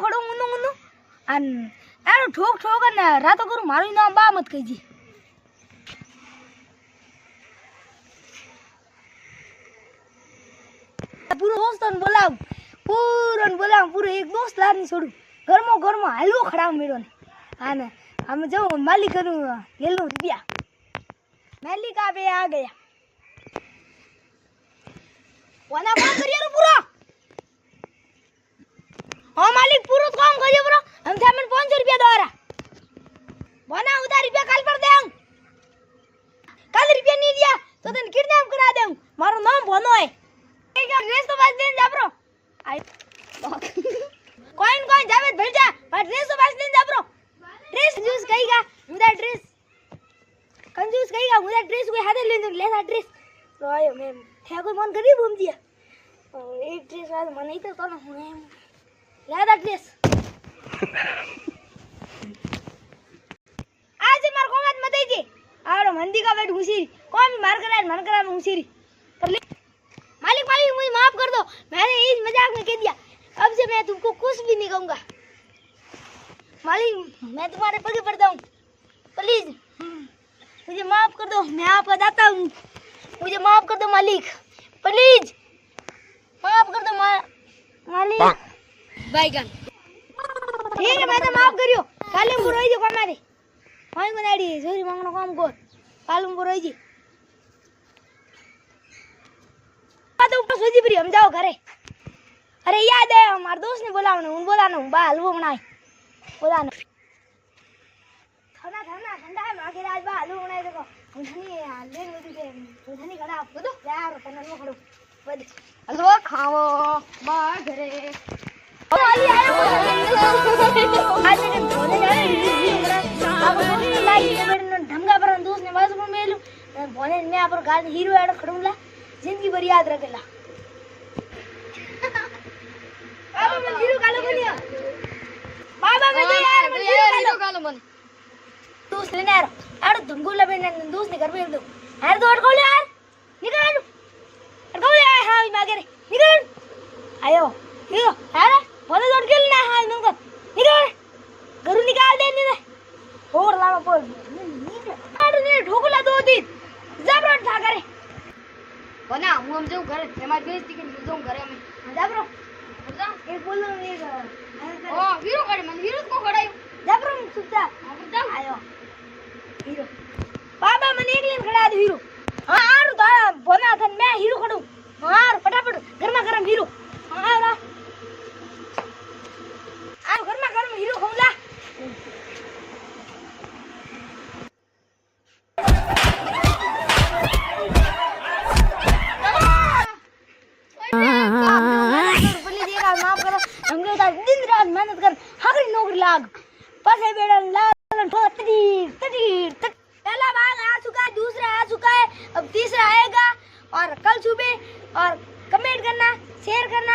खड़ो मुन्नु मुन्नु अन यार ठोक ठोक न रातो करू मारू नाम बा मत कहिजी पूरो दोस्तन बोलाव पूरो एक दोस्त लार नहीं छोड़ू घर में हलवो खड़ा मेरो ने आने हम जो मालिक करू ले लो रुपया मालिक आवे आ गया वना काम करियो रे पूरा हां मालिक पूरा काम करियो पूरा हम थे मन 500 रुपया दोरा वना उधार रुपया काल पर देऊ काल रुपया नहीं दिया तो तन किडनैप करा देऊ मारो नाम बोनो है ड्रेस तो बस देन जा ब्रो कोइन जावेद भेज जा पर ड्रेस तो बस देन जा ब्रो ड्रेस यूज कहीगा मुदा ड्रेस कंजूस कहीगा मुदा ड्रेस कोई हाथ ले सा ड्रेस तो आयो मैं थे को मन करी घूम दिया एक ड्रेस वाला मन नहीं तो ना हुए ले दा ड्रेस आज मार को मत दीजिए और मंदी का वेट घुसी कौन मार करा घुसी कर ले मालिक मुझे माफ कर दो मैंने इस मजाक में कह दिया अब से मैं तुमको कुछ भी नहीं कहूंगा मालिक मैं तुम्हारे पगे पड़ता हूँ प्लीज मुझे माफ कर दो मैं आपका दाता हूँ मुझे माफ कर दो मालिक प्लीज माफ कर दो मालिक बैगन ठीक है मैं तो माफ करियो काले में रोई जो हमारे माई को दाड़ी सॉरी मांगनो काम को काले में रोई जी तो ऊपर सोची प्री हम जाओ घरे अरे याद है हमारे दोस्त ने बोला उन बा हलवो बनाए बोला ना ठंडा है मां के राज बा हलवो बनाए देखो उन्हें ले मुझे के उन्हें खड़ा आपको दो यार तने वो खड़ो बद हलवा खाओ बा घरे वाली आयो आज ने बोले अब लाइक मेरे ढंगा पर दोस्त ने बस को मेलू बोले मैं पर गाल हीरो ऐड खड़ूला जिंदगी भर याद रखेला बाबा मैं हीरो कालो बनिया बाबा मैं तो यार मैं हीरो कालो बन दोस्त लेने यार अरे तुमको लबे ने दोस्त ने घर पे दो यार दो अटको ले यार निकल अटको ले हां मागे रे निकल आयो हीरो यार बोले दौड़ के लेना हां नंग निकल घर निकाल दे नहीं और लावा पर निकल ने ठोकला दो दिन जबरन था करे बना हूं हम जो घर हमारे बेइज्जती के लिए जो घर है मैं जा ब्रो जा एक बोल लो ये ओ हीरो खड़े मन हीरो को खड़ायो जा ब्रो सुता जा आयो हीरो बाबा मन एक लेन खड़ा दे हीरो हां आरो दा बना थन मैं हीरो खड़ू मार फटाफट गरमा गरम हीरो हां आ गरमा गरम हीरो खौला दिन रात मेहनत कर हकरी नौकरी लाग पसे बेड़ा लाल पहला भाग आ चुका है दूसरा आ चुका है अब तीसरा आएगा और कल सुबह और कमेंट करना शेयर करना